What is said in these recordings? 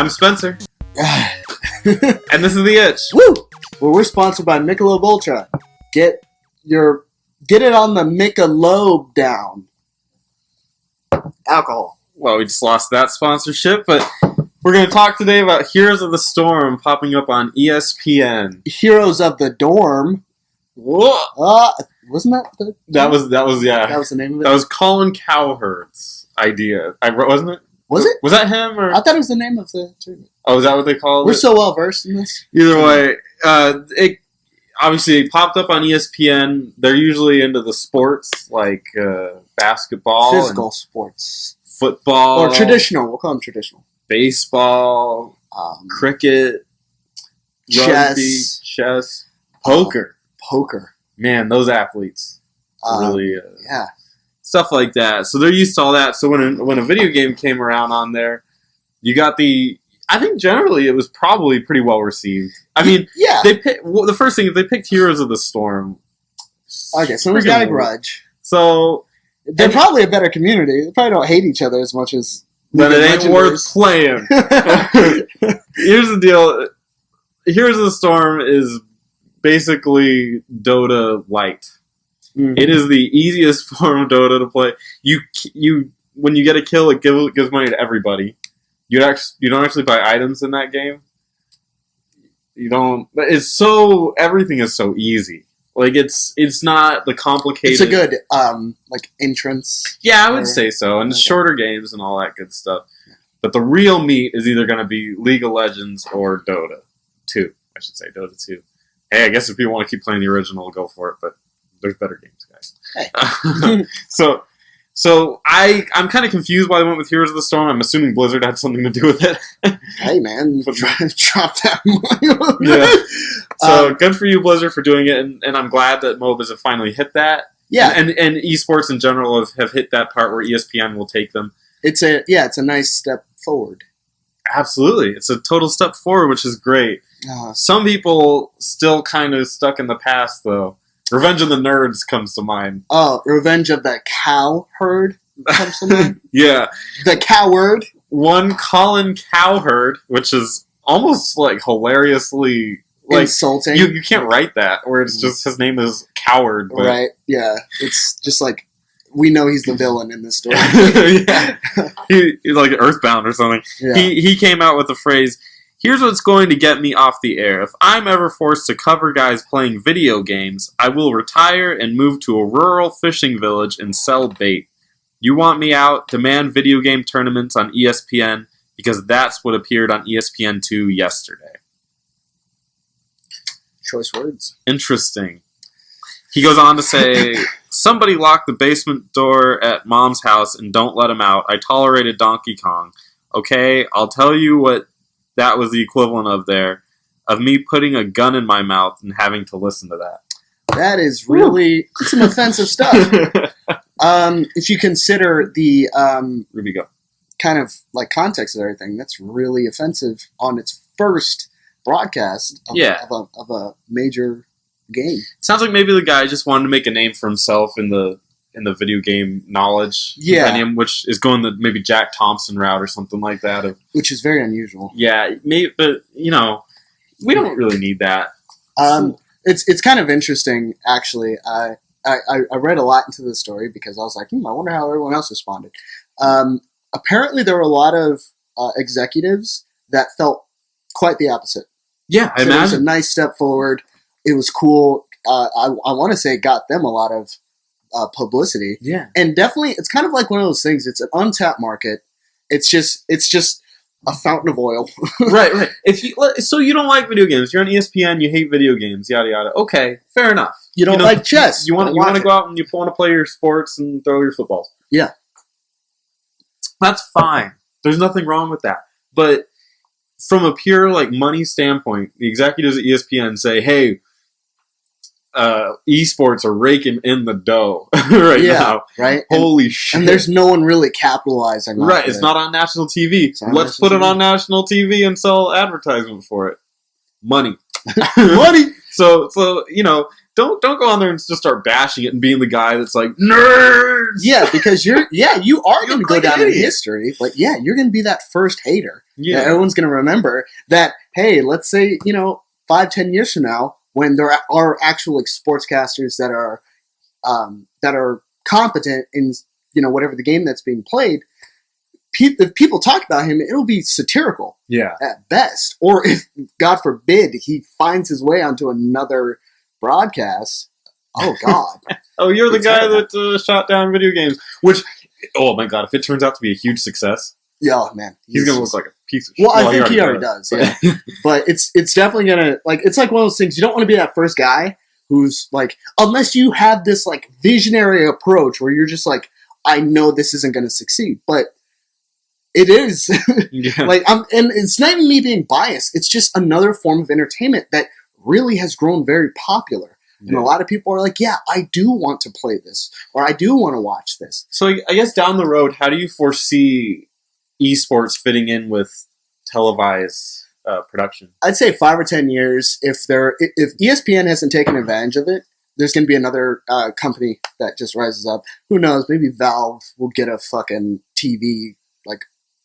I'm Spencer. And this is The Itch. Woo! Well, we're sponsored by Michelob Ultra. Get it on the Michelob down. Alcohol. Well, we just lost that sponsorship, but we're going to talk today about Heroes of the Storm popping up on ESPN. Heroes of the Dorm. Whoa! Wasn't that the... That was yeah. That was the name of it? That was Colin Cowherd's idea. Wasn't it? Was it? Was that him? Or? I thought it was the name of the tournament. Oh, is that what they called it? We're so well versed in this. Either way, it obviously popped up on ESPN. They're usually into the sports, like basketball. Physical sports. Football. Or traditional. We'll call them traditional. Baseball. Cricket. Rugby. Chess. Poker. Poker. Man, those athletes. Really. Yeah. Stuff like that. So they're used to all that. So when a video game came around on there, you got I think generally it was probably pretty well received. I mean, yeah. The first thing is they picked Heroes of the Storm. Okay, someone's got a grudge. So they're probably a better community. They probably don't hate each other as much as. But it ain't worth playing. Here's the deal. Heroes of the Storm is basically Dota Lite. Mm-hmm. It is the easiest form of Dota to play. You when you get a kill, it gives money to everybody. You don't actually buy items in that game. You don't. Everything is so easy. Like it's not the complicated. It's a good entrance. Yeah, I would say so, and shorter games and all that good stuff. But the real meat is either going to be League of Legends or Dota 2. I should say Dota 2. Hey, I guess if people want to keep playing the original, go for it. But there's better games, guys. Hey. So I'm kind of confused why they went with Heroes of the Storm. I'm assuming Blizzard had something to do with it. Hey, man, drop that money. Yeah. So good for you, Blizzard, for doing it, and I'm glad that MOBAs have finally hit that. Yeah. And esports in general have hit that part where ESPN will take them. It's a nice step forward. Absolutely. It's a total step forward, which is great. Some people still kind of stuck in the past, though. Revenge of the Nerds comes to mind. Oh, Revenge of the Cow Herd comes to mind? Yeah. The Coward. One Colin Cowherd, which is almost like hilariously insulting. You can't write that, where it's just his name is Coward. But... Right, yeah. It's just like, we know he's the villain in this story. Yeah. He's like Earthbound or something. Yeah. He came out with the phrase, "Here's what's going to get me off the air. If I'm ever forced to cover guys playing video games, I will retire and move to a rural fishing village and sell bait. You want me out? Demand video game tournaments on ESPN, because that's what appeared on ESPN2 yesterday." Choice words. Interesting. He goes on to say, "Somebody lock the basement door at Mom's house and don't let him out. I tolerated Donkey Kong. Okay, I'll tell you what that was the equivalent of me putting a gun in my mouth and having to listen to that." That is really some offensive stuff. If you consider the Ruby, go. Kind of like context of everything, that's really offensive on its first broadcast of a major game. Sounds like maybe the guy just wanted to make a name for himself in the video game knowledge compendium, which is going the maybe Jack Thompson route or something like that. Which is very unusual. Yeah, maybe, but we don't really need that. It's kind of interesting, actually. I read a lot into the story because I was like, I wonder how everyone else responded. Apparently, there were a lot of executives that felt quite the opposite. Yeah, I imagine. It was a nice step forward. It was cool. I want to say it got them a lot of publicity. Yeah. And definitely, it's kind of like one of those things. It's an untapped market. It's just a fountain of oil. Right. So you don't like video games. You're on ESPN. You hate video games. Yada yada. Okay, fair enough. You don't like chess. You want to go out and you want to play your sports and throw your footballs. Yeah. That's fine. There's nothing wrong with that. But from a pure money standpoint, the executives at ESPN say, "Hey, esports are raking in the dough now. Right? Holy shit. And there's no one really capitalizing on it. Right, it's not on national TV. Let's put it on national TV and sell advertisement for it. Money. Money! So don't go on there and just start bashing it and being the guy that's like nerds. Yeah, because you are going to go down in history. But yeah, you're going to be that first hater. Yeah, everyone's going to remember that. Hey, let's say 5-10 years from now, when there are actual sportscasters that are competent in whatever the game that's being played. If people talk about him, it'll be satirical. Yeah, at best. Or if God forbid he finds his way onto another broadcast. Oh God! Oh, you're the guy that shot down video games. Which, oh my God, if it turns out to be a huge success, yeah, man, he's gonna look like a piece of shit. Well, I think he already does. Yeah. But it's definitely gonna it's like one of those things. You don't want to be that first guy who's like, unless you have this like visionary approach where you're just like, I know this isn't gonna succeed, but it is. Yeah. And it's not even me being biased. It's just another form of entertainment that really has grown very popular. And a lot of people are like, yeah, I do want to play this, or I do want to watch this. So I guess down the road, how do you foresee esports fitting in with televised production? I'd say 5 or 10 years. If ESPN hasn't taken advantage of it, there's going to be another company that just rises up. Who knows? Maybe Valve will get a fucking TV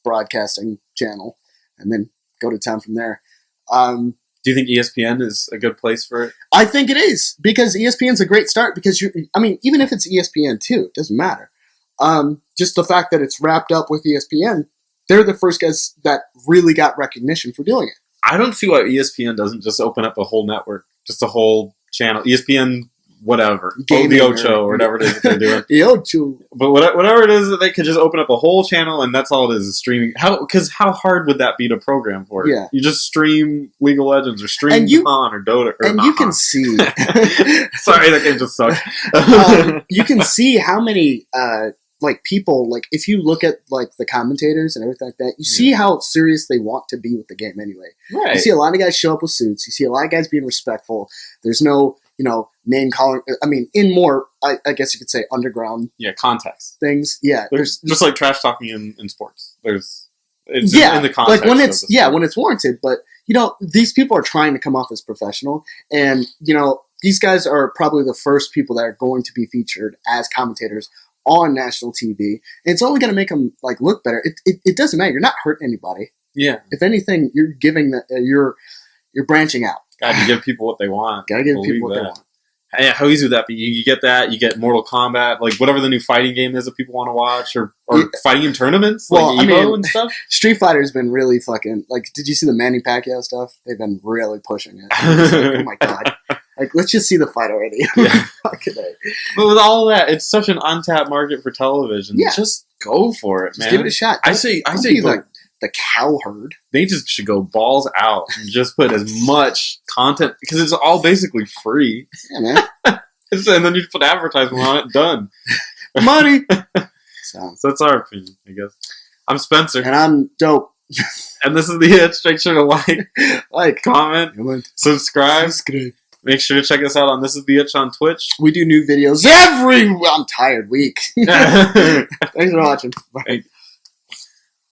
broadcasting channel and then go to town from there. Do you think ESPN is a good place for it? I think it is, because ESPN's a great start, because even if it's ESPN too, it doesn't matter. Just the fact that it's wrapped up with ESPN, they're the first guys that really got recognition for doing it. I don't see why ESPN doesn't just open up a whole network, just a whole channel. ESPN, whatever. The Ocho or whatever it is that they're doing. The Ocho. But whatever it is that they could just open up a whole channel and that's all it is streaming. Because how hard would that be to program for it? Yeah. You just stream League of Legends or stream Con or Dota. You can see. Sorry, that game just sucked. You can see how many people, if you look at the commentators and everything like that, you see how serious they want to be with the game anyway. Right. You see a lot of guys show up with suits. You see a lot of guys being respectful. There's no name calling. I mean, in more, I guess you could say, underground. Yeah, context things. Yeah, there's just like trash talking in sports. It's in the context. When it's warranted. But these people are trying to come off as professional, and these guys are probably the first people that are going to be featured as commentators on national TV. And it's only going to make them look better. It doesn't matter. You're not hurting anybody. Yeah. If anything, you're giving you're branching out. Gotta give people what they want. Gotta give people what they want. Yeah, how easy would that be? You get that, you get Mortal Kombat, whatever the new fighting game is that people want to watch, or fighting in tournaments, Evo and stuff. Street Fighter's been really fucking, did you see the Manny Pacquiao stuff? They've been really pushing it. Oh my God. Let's just see the fight already. Yeah. But with all of that, it's such an untapped market for television. Yeah. Just go for it, man. Just give it a shot. I say the cow herd. They just should go balls out and just put as much content, because it's all basically free. Yeah, man. And then you put advertisement on it. Done. Money. So that's our opinion, I guess. I'm Spencer, and I'm Dope. And this is The Itch. Make sure to like, comment, subscribe. Make sure to check us out on This Is The Itch on Twitch. We do new videos every, I'm tired, week. Thanks for watching. Bye.